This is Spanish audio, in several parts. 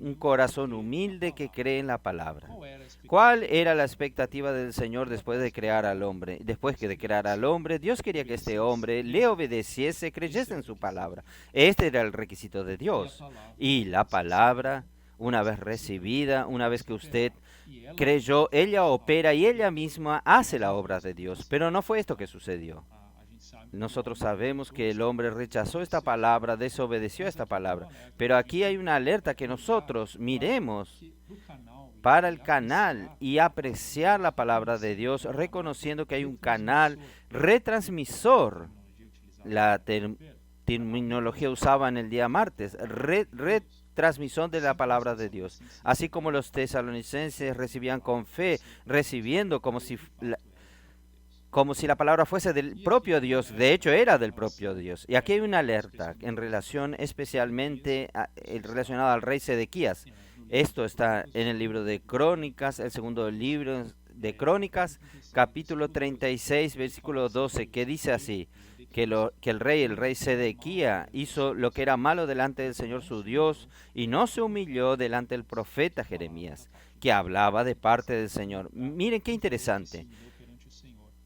un corazón humilde que cree en la palabra. Qual era a expectativa? ¿Cuál era la expectativa del Señor después de crear al hombre? Después que de crear al hombre, Dios quería que este hombre le obedeciese, creyese en su palabra. Este era el requisito de E a Dios. palavra Y la obedecesse. palabra Una vez recibida, una vez que usted creyó, ella opera y ella misma hace la obra de Dios. Pero no fue esto que sucedió. Nosotros sabemos que el hombre rechazó esta palabra, desobedeció esta palabra. Pero aquí hay una alerta que nosotros miremos para el canal y apreciar la palabra de Dios, reconociendo que hay un canal retransmisor. La terminología usada en el día martes, retransmisión de la palabra de Dios. Así como los tesalonicenses recibían con fe, recibiendo como si la palabra fuese del propio Dios, de hecho era del propio Dios. Y aquí hay una alerta en relación especialmente relacionada al rey Sedequías. Esto está en el libro de Crónicas, el segundo libro de Crónicas, capítulo 36, versículo 12, que dice así, que el rey Sedequías hizo lo que era malo delante del Señor su Dios y no se humilló delante del profeta Jeremías, que hablaba de parte del Señor. Miren qué interesante.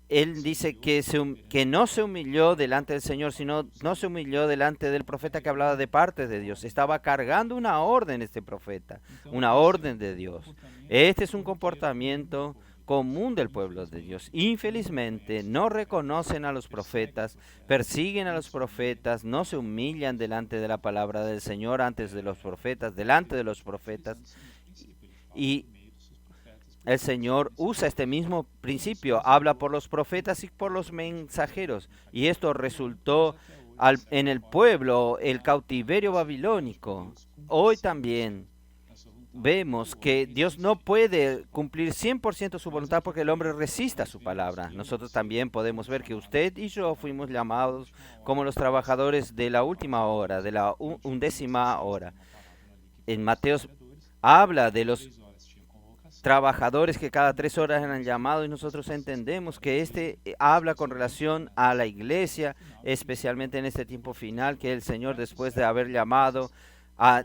Él dice que no se humilló delante del Señor, sino no se humilló delante del profeta que hablaba de parte de Dios. Estaba cargando una orden este profeta, una orden de Dios. Este es un comportamiento común del pueblo de Dios. Infelizmente, no reconocen a los profetas, persiguen a los profetas, no se humillan delante de la palabra del Señor antes de los profetas, delante de los profetas. Y el Señor usa este mismo principio, habla por los profetas y por los mensajeros. Y esto resultó en el pueblo, el cautiverio babilónico. Hoy también vemos que Dios no puede cumplir 100% su voluntad porque el hombre resista su palabra. Nosotros también podemos ver que usted y yo fuimos llamados como los trabajadores de la última hora, de la 11ª hora. En Mateo habla de los trabajadores que cada 3 horas eran llamados y nosotros entendemos que este habla con relación a la iglesia, especialmente en este tiempo final, que el Señor, después de haber llamado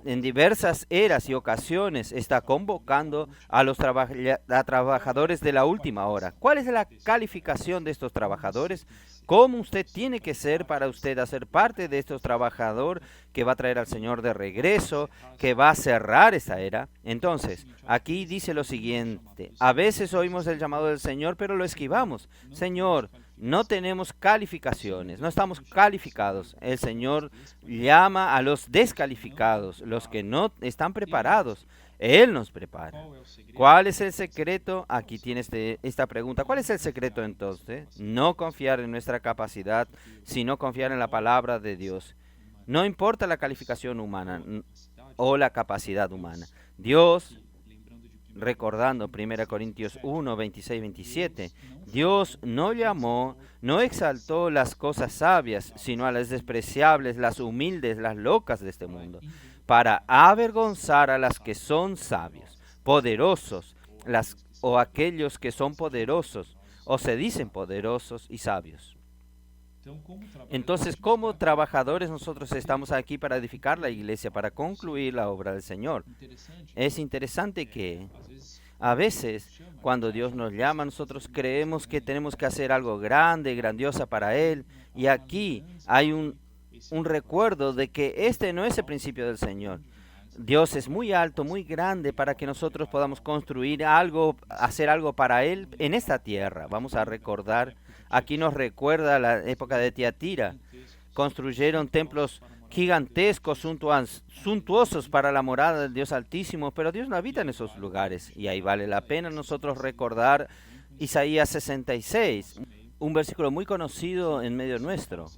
en diversas eras y ocasiones, está convocando a los trabajadores de la última hora. ¿Cuál es la calificación de estos trabajadores? ¿Cómo usted tiene que ser para usted hacer parte de estos trabajadores que va a traer al Señor de regreso, que va a cerrar esa era? Entonces, aquí dice lo siguiente: a veces oímos el llamado del Señor, pero lo esquivamos. Señor, no tenemos calificaciones, no estamos calificados. El Señor llama a los descalificados, los que no están preparados. Él nos prepara. ¿Cuál es el secreto? Aquí tiene esta pregunta. ¿Cuál es el secreto entonces? No confiar en nuestra capacidad, sino confiar en la palabra de Dios. No importa la calificación humana o la capacidad humana. Dios, recordando 1 Corintios 1, 26, 27, Dios no llamó, no exaltó las cosas sabias, sino a las despreciables, las humildes, las locas de este mundo, para avergonzar a las que son sabios, poderosos, o aquellos que son poderosos, o se dicen poderosos y sabios. Entonces, como trabajadores, nosotros estamos aquí para edificar la iglesia, para concluir la obra del Señor. Es interesante que a veces, cuando Dios nos llama, nosotros creemos que tenemos que hacer algo grande, grandiosa para Él. Y aquí hay un recuerdo de que este no es el principio del Señor. Dios es muy alto, muy grande para que nosotros podamos construir algo, hacer algo para Él en esta tierra. Vamos a recordar, aquí nos recuerda la época de Tiatira. Construyeron templos gigantescos, suntuosos para la morada del Dios Altísimo, pero Dios no habita en esos lugares. Y ahí vale la pena nosotros recordar Isaías 66, un versículo muy conocido en medio nuestro,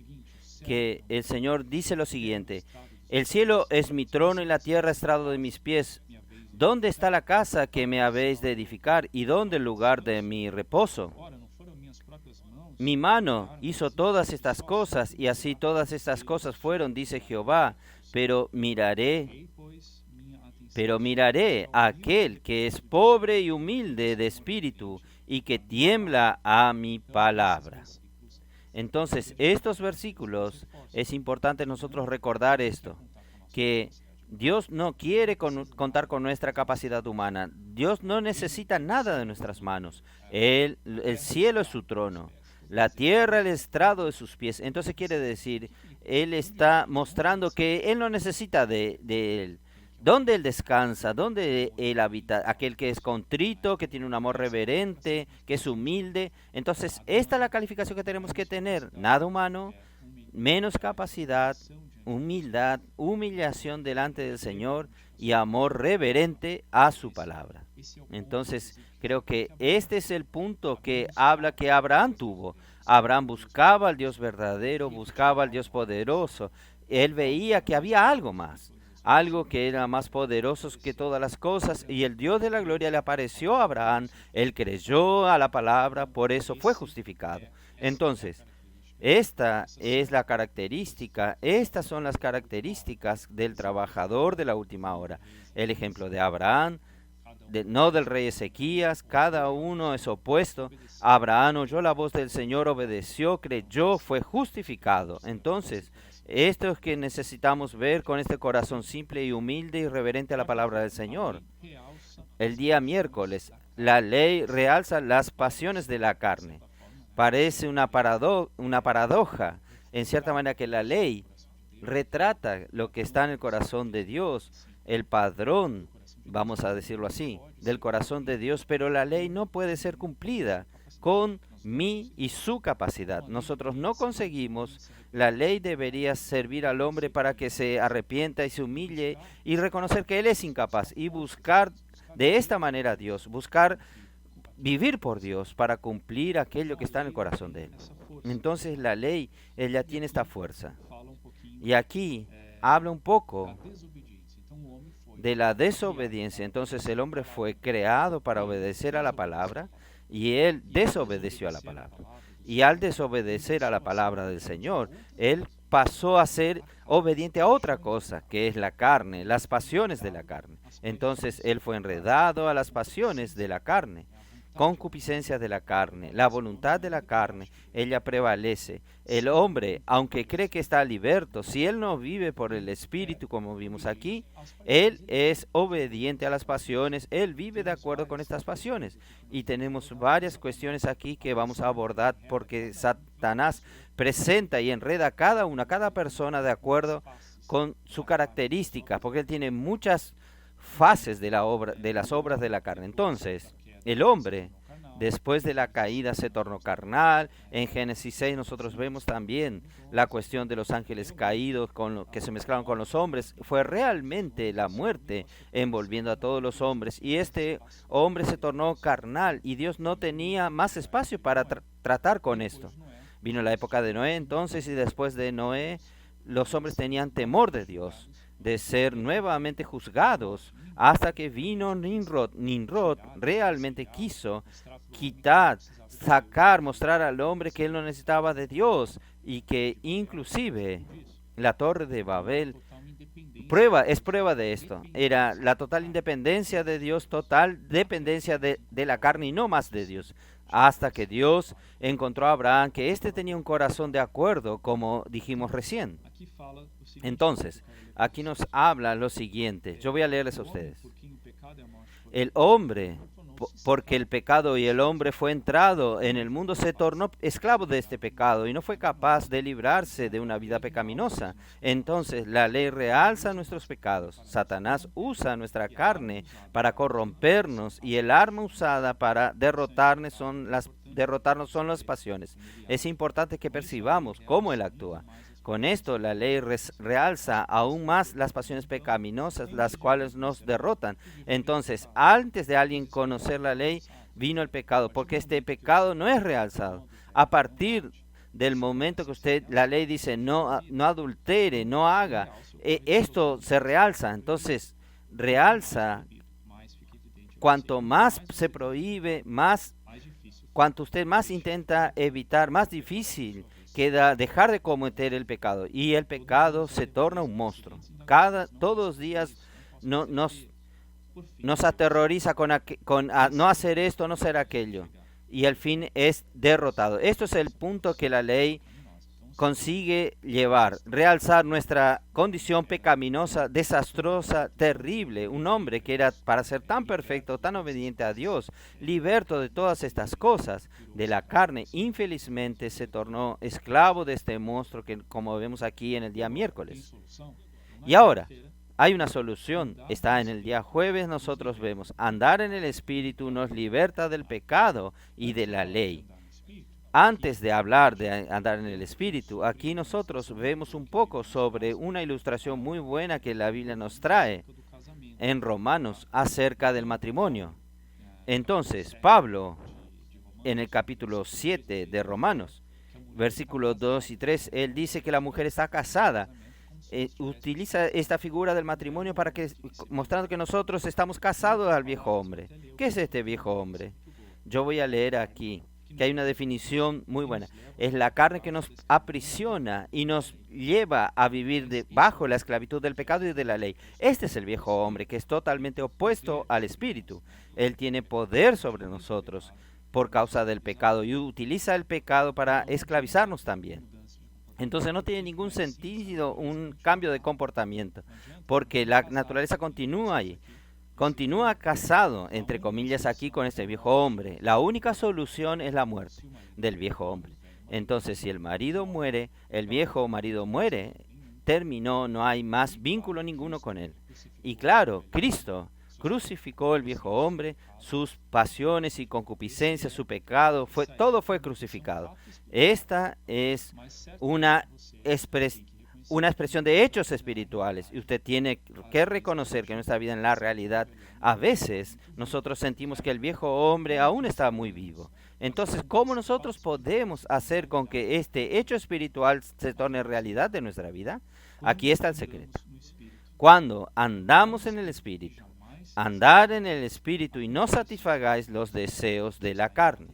que el Señor dice lo siguiente: el cielo es mi trono y la tierra estrado de mis pies. ¿Dónde está la casa que me habéis de edificar y dónde el lugar de mi reposo? Mi mano hizo todas estas cosas, y así todas estas cosas fueron, dice Jehová. Pero miraré a aquel que es pobre y humilde de espíritu, y que tiembla a mi palabra. Entonces, estos versículos, es importante nosotros recordar esto, que Dios no quiere contar con nuestra capacidad humana. Dios no necesita nada de nuestras manos. El cielo es su trono, la tierra el estrado de sus pies. Entonces quiere decir, Él está mostrando que Él no necesita de ¿Dónde Él descansa? ¿Dónde Él habita? Aquel que es contrito, que tiene un amor reverente, que es humilde. Entonces, esta es la calificación que tenemos que tener. Nada humano, menos capacidad, humildad, humillación delante del Señor y amor reverente a su palabra. Entonces, creo que este es el punto que habla que Abraham tuvo. Abraham buscaba al Dios verdadero, buscaba al Dios poderoso. Él veía que había algo más, algo que era más poderoso que todas las cosas, y el Dios de la gloria le apareció a Abraham. Él creyó a la palabra, por eso fue justificado. Entonces, esta es la característica, estas son las características del trabajador de la última hora. El ejemplo de Abraham, no del rey Ezequías, cada uno es opuesto. Abraham oyó la voz del Señor, obedeció, creyó, fue justificado. Entonces, esto es que necesitamos ver con este corazón simple y humilde y reverente a la palabra del Señor. El día miércoles, la ley realza las pasiones de la carne. Parece una paradoja, en cierta manera, que la ley retrata lo que está en el corazón de Dios, el padrón, vamos a decirlo así, del corazón de Dios, pero la ley no puede ser cumplida con mi y su capacidad. Nosotros no conseguimos. La ley debería servir al hombre para que se arrepienta y se humille y reconocer que él es incapaz y buscar de esta manera a Dios, buscar vivir por Dios para cumplir aquello que está en el corazón de él. Entonces la ley, ella tiene esta fuerza. Y aquí habla un poco de la desobediencia. Entonces el hombre fue creado para obedecer a la palabra y él desobedeció a la palabra. Y al desobedecer a la palabra del Señor, él pasó a ser obediente a otra cosa, que es la carne, las pasiones de la carne. Entonces él fue enredado a las pasiones de la carne. Concupiscencia de la carne, la voluntad de la carne, ella prevalece. El hombre, aunque cree que está liberto, si él no vive por el Espíritu, como vimos aquí, él es obediente a las pasiones, él vive de acuerdo con estas pasiones. Y tenemos varias cuestiones aquí que vamos a abordar porque Satanás presenta y enreda cada persona de acuerdo con su característica, porque él tiene muchas fases de las obras de la carne. Entonces, el hombre, después de la caída, se tornó carnal. En Génesis 6 nosotros vemos también la cuestión de los ángeles caídos que se mezclaron con los hombres. Fue realmente la muerte envolviendo a todos los hombres. Y este hombre se tornó carnal y Dios no tenía más espacio para tratar con esto. Vino la época de Noé entonces, y después de Noé los hombres tenían temor de Dios, de ser nuevamente juzgados, hasta que vino Nimrod. Nimrod realmente quiso quitar, sacar, mostrar al hombre que él no necesitaba de Dios, y que inclusive la torre de Babel es prueba de esto. Era la total independencia de Dios, total dependencia de la carne y no más de Dios. Hasta que Dios encontró a Abraham, que éste tenía un corazón de acuerdo, como dijimos recién. Entonces, aquí nos habla lo siguiente. Yo voy a leerles a ustedes. El hombre, porque el pecado y el hombre fue entrado en el mundo, se tornó esclavo de este pecado y no fue capaz de librarse de una vida pecaminosa. Entonces la ley realza nuestros pecados. Satanás usa nuestra carne para corrompernos y el arma usada para derrotarnos son las pasiones. Es importante que percibamos cómo él actúa. Con esto la ley realza aún más las pasiones pecaminosas, las cuales nos derrotan. Entonces, antes de alguien conocer la ley, vino el pecado, porque este pecado no es realzado. A partir del momento que la ley dice no adultere, no haga, esto se realza. Entonces, realza, cuanto más se prohíbe, cuanto usted más intenta evitar, más difícil queda dejar de cometer el pecado, y el pecado se torna un monstruo. Todos los días nos aterroriza con no hacer esto, no hacer aquello, y al fin es derrotado. Esto es el punto que la ley consigue llevar, realzar nuestra condición pecaminosa, desastrosa, terrible. Un hombre que era para ser tan perfecto, tan obediente a Dios, liberto de todas estas cosas de la carne, infelizmente se tornó esclavo de este monstruo que, como vemos aquí en el día miércoles. Y ahora, Hay una solución, está en el día jueves. Nosotros vemos, andar en el Espíritu nos liberta del pecado y de la ley. Antes de hablar de andar en el Espíritu, aquí nosotros vemos un poco sobre una ilustración muy buena que la Biblia nos trae en Romanos acerca del matrimonio. Entonces, Pablo, en el capítulo 7 de Romanos, versículos 2 y 3, él dice que la mujer está casada. Utiliza esta figura del matrimonio para que, mostrando que nosotros estamos casados al viejo hombre. ¿Qué es este viejo hombre? Yo voy a leer aquí que hay una definición muy buena. Es la carne que nos aprisiona y nos lleva a vivir bajo la esclavitud del pecado y de la ley. Este es el viejo hombre que es totalmente opuesto al Espíritu. Él tiene poder sobre nosotros por causa del pecado y utiliza el pecado para esclavizarnos también. Entonces no tiene ningún sentido un cambio de comportamiento, porque la naturaleza continúa ahí. Continúa casado, entre comillas, aquí con este viejo hombre. La única solución es la muerte del viejo hombre. Entonces, si el marido muere, el viejo marido muere, terminó, no hay más vínculo ninguno con él. Y claro, Cristo crucificó el viejo hombre, sus pasiones y concupiscencias, su pecado, todo fue crucificado. Esta es una expresión de hechos espirituales, y usted tiene que reconocer que en nuestra vida, en la realidad, a veces nosotros sentimos que el viejo hombre aún está muy vivo. Entonces, ¿cómo nosotros podemos hacer con que este hecho espiritual se torne realidad de nuestra vida? Aquí está el secreto. Cuando andamos en el Espíritu, andar en el Espíritu y no satisfagáis los deseos de la carne.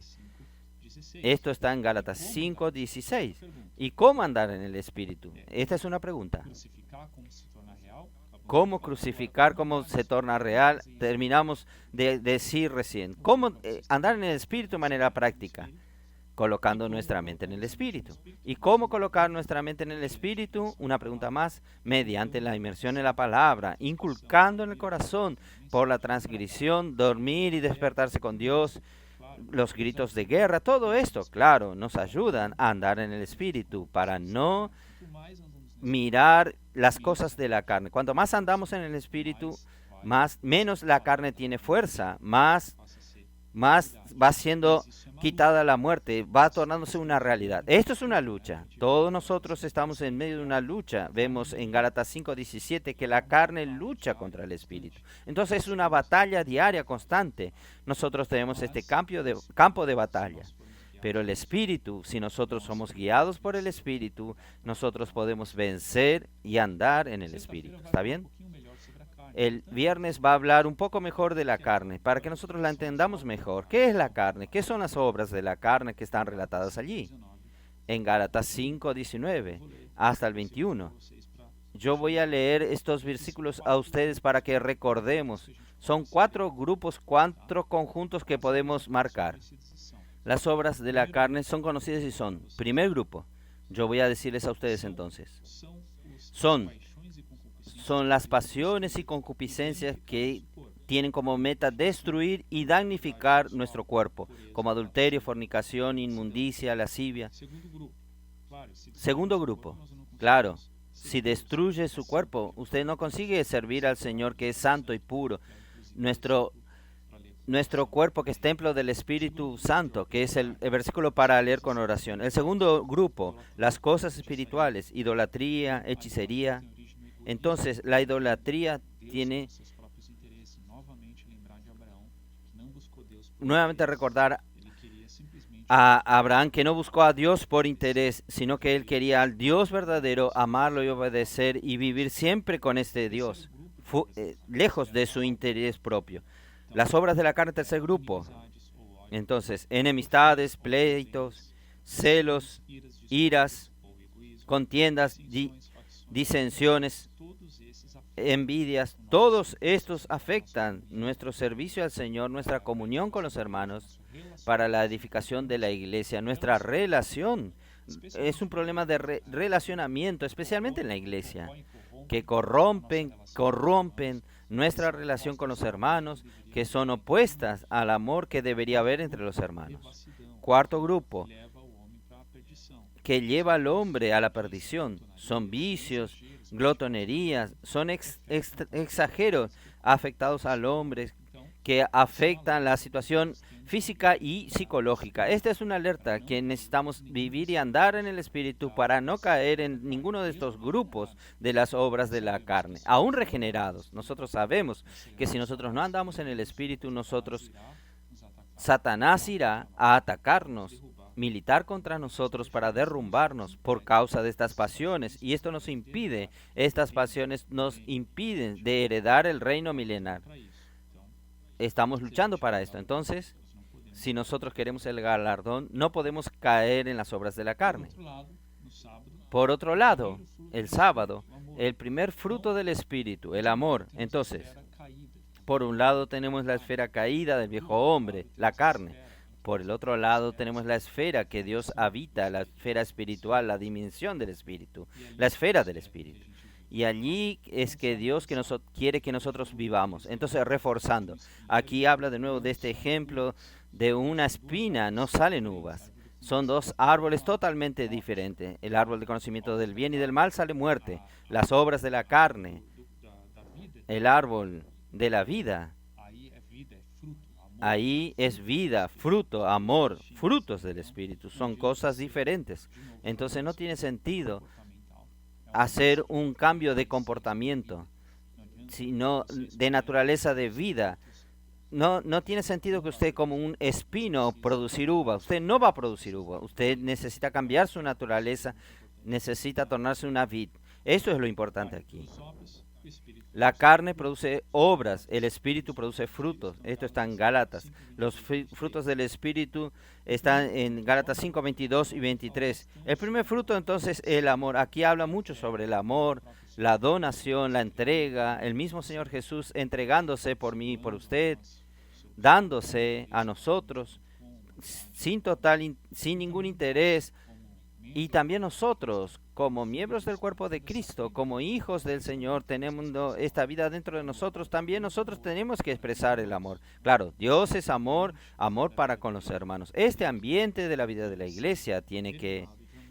Esto está en Gálatas 5:16. ¿Y cómo andar en el Espíritu? Esta es una pregunta. ¿Cómo crucificar? ¿Cómo se torna real? Terminamos de decir recién. ¿Cómo andar en el Espíritu de manera práctica? Colocando nuestra mente en el Espíritu. ¿Y cómo colocar nuestra mente en el Espíritu? Una pregunta más. Mediante la inmersión en la palabra, inculcando en el corazón por la transgresión, dormir y despertarse con Dios, los gritos de guerra, todo esto, claro, nos ayudan a andar en el Espíritu para no mirar las cosas de la carne. Cuanto más andamos en el Espíritu, menos la carne tiene fuerza, más va siendo quitada la muerte, va tornándose una realidad. Esto es una lucha. Todos nosotros estamos en medio de una lucha. Vemos en Gálatas 5:17 que la carne lucha contra el Espíritu. Entonces es una batalla diaria, constante. Nosotros tenemos este campo de batalla. Pero el Espíritu, si nosotros somos guiados por el Espíritu, nosotros podemos vencer y andar en el Espíritu. ¿Está bien? El viernes va a hablar un poco mejor de la carne, para que nosotros la entendamos mejor. ¿Qué es la carne? ¿Qué son las obras de la carne que están relatadas allí? En Gálatas 5:19 hasta el 21. Yo voy a leer estos versículos a ustedes para que recordemos. Son 4 grupos, 4 conjuntos que podemos marcar. Las obras de la carne son conocidas y son, primer grupo, yo voy a decirles a ustedes entonces, son las pasiones y concupiscencias que tienen como meta destruir y damnificar nuestro cuerpo, como adulterio, fornicación, inmundicia, lascivia. Segundo grupo, claro, si destruye su cuerpo, usted no consigue servir al Señor, que es santo y puro. Nuestro cuerpo, que es templo del Espíritu Santo, que es el versículo para leer con oración. El segundo grupo, las cosas espirituales, idolatría, hechicería. Entonces, la idolatría tiene nuevamente recordar a Abraham, que no buscó a Dios por interés, sino que él quería al Dios verdadero, amarlo y obedecer y vivir siempre con este Dios, lejos de su interés propio. Las obras de la carne, tercer grupo. Entonces, enemistades, pleitos, celos, iras, contiendas, disensiones, envidias. Todos estos afectan nuestro servicio al Señor, nuestra comunión con los hermanos para la edificación de la iglesia, nuestra relación. Es un problema de relacionamiento, especialmente en la iglesia, que corrompen nuestra relación con los hermanos, que son opuestas al amor que debería haber entre los hermanos. Cuarto grupo, que lleva al hombre a la perdición, son vicios, glotonerías, son exageros afectados al hombre que afectan la situación física y psicológica. Esta es una alerta que necesitamos vivir y andar en el Espíritu para no caer en ninguno de estos grupos de las obras de la carne. Aún regenerados, nosotros sabemos que si nosotros no andamos en el Espíritu, Satanás irá a atacarnos, militar contra nosotros para derrumbarnos por causa de estas pasiones. Y esto estas pasiones nos impiden de heredar el reino milenar. Estamos luchando para esto. Entonces, si nosotros queremos el galardón, no podemos caer en las obras de la carne. Por otro lado, el sábado, el primer fruto del Espíritu, el amor. Entonces, por un lado tenemos la esfera caída del viejo hombre, la carne. Por el otro lado tenemos la esfera que Dios habita, la esfera espiritual, la dimensión del Espíritu, la esfera del Espíritu. Y allí es que Dios quiere que nosotros vivamos. Entonces, reforzando, aquí habla de nuevo de este ejemplo de una espina, no salen uvas. Son dos árboles totalmente diferentes. El árbol de conocimiento del bien y del mal sale muerte. Las obras de la carne, el árbol de la vida, ahí es vida, fruto, amor, frutos del Espíritu. Son cosas diferentes. Entonces no tiene sentido hacer un cambio de comportamiento, sino de naturaleza de vida. No tiene sentido que usted como un espino producir uva. Usted no va a producir uva. Usted necesita cambiar su naturaleza, necesita tornarse una vid. Eso es lo importante aquí. La carne produce obras, el Espíritu produce frutos. Esto está en Gálatas. Los frutos del Espíritu están en Gálatas 5, 22 y 23. El primer fruto entonces el amor. Aquí habla mucho sobre el amor, la donación, la entrega. El mismo Señor Jesús entregándose por mí y por usted, dándose a nosotros sin ningún interés. Y también nosotros, como miembros del cuerpo de Cristo, como hijos del Señor, tenemos esta vida dentro de nosotros. También nosotros tenemos que expresar el amor. Claro, Dios es amor, amor para con los hermanos. Este ambiente de la vida de la iglesia tiene que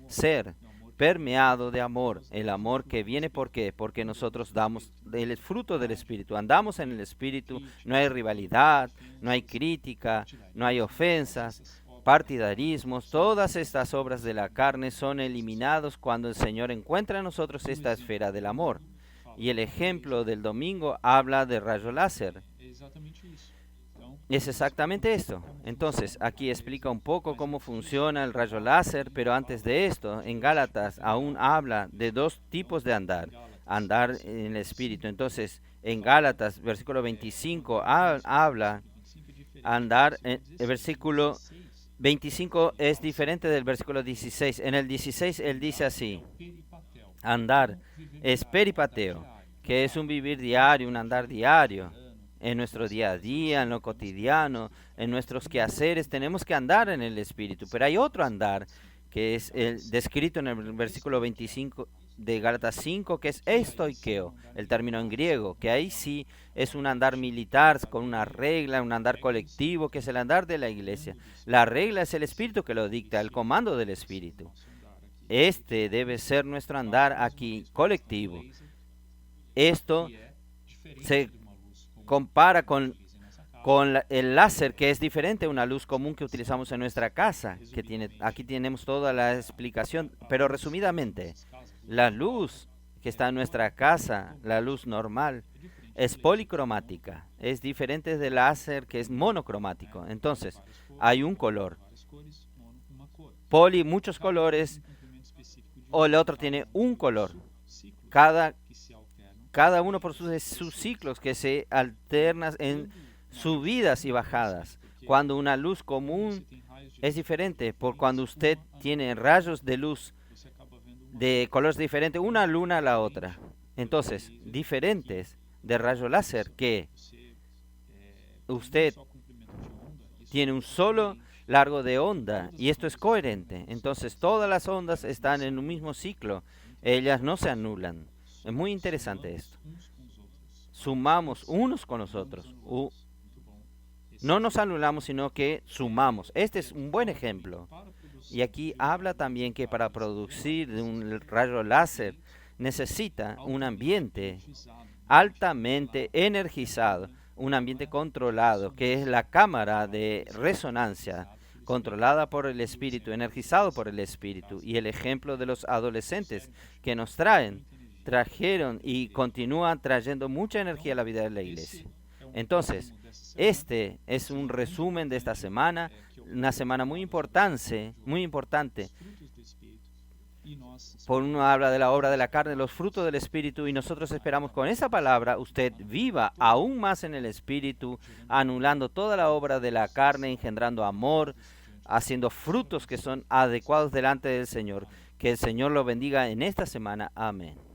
ser permeado de amor. El amor que viene, ¿por qué? Porque nosotros damos el fruto del Espíritu. Andamos en el Espíritu, no hay rivalidad, no hay crítica, no hay ofensas, partidarismos. Todas estas obras de la carne son eliminados cuando el Señor encuentra en nosotros esta esfera del amor. Y el ejemplo del domingo habla de rayo láser. Es exactamente esto. Entonces, aquí explica un poco cómo funciona el rayo láser, pero antes de esto, en Gálatas aún habla de dos tipos de andar. Andar en el Espíritu. Entonces, en Gálatas, versículo 25, habla andar en el versículo 25 es diferente del versículo 16. En el 16 él dice así: andar es peripateo, que es un vivir diario, un andar diario. En nuestro día a día, en lo cotidiano, en nuestros quehaceres, tenemos que andar en el Espíritu. Pero hay otro andar que es el descrito en el versículo 25 de Gálatas 5, que es estoikeo, el término en griego, que ahí sí es un andar militar con una regla, un andar colectivo, que es el andar de la iglesia. La regla es el Espíritu que lo dicta, el comando del Espíritu. Este debe ser nuestro andar aquí colectivo. Esto se compara con el láser, que es diferente a una luz común que utilizamos en nuestra casa, aquí tenemos toda la explicación, pero resumidamente, la luz que está en nuestra casa, la luz normal, es policromática, es diferente del láser que es monocromático. Entonces, hay un color, muchos colores, o el otro tiene un color. Cada uno por sus ciclos que se alternan en subidas y bajadas. Cuando una luz común es diferente, por cuando usted tiene rayos de luz de colores diferentes, una luna a la otra. Entonces, diferentes de rayo láser, que usted tiene un solo largo de onda, y esto es coherente. Entonces, todas las ondas están en un mismo ciclo, ellas no se anulan. Es muy interesante esto. Sumamos unos con los otros. No nos anulamos, sino que sumamos. Este es un buen ejemplo. Y aquí habla también que para producir un rayo láser necesita un ambiente altamente energizado, un ambiente controlado, que es la cámara de resonancia, controlada por el Espíritu, energizado por el Espíritu. Y el ejemplo de los adolescentes que nos trajeron y continúan trayendo mucha energía a la vida de la iglesia. Entonces, este es un resumen de esta semana, una semana muy importante. Por uno habla de la obra de la carne, los frutos del Espíritu, y nosotros esperamos con esa palabra usted viva aún más en el Espíritu, anulando toda la obra de la carne, engendrando amor, haciendo frutos que son adecuados delante del Señor. Que el Señor lo bendiga en esta semana. Amén.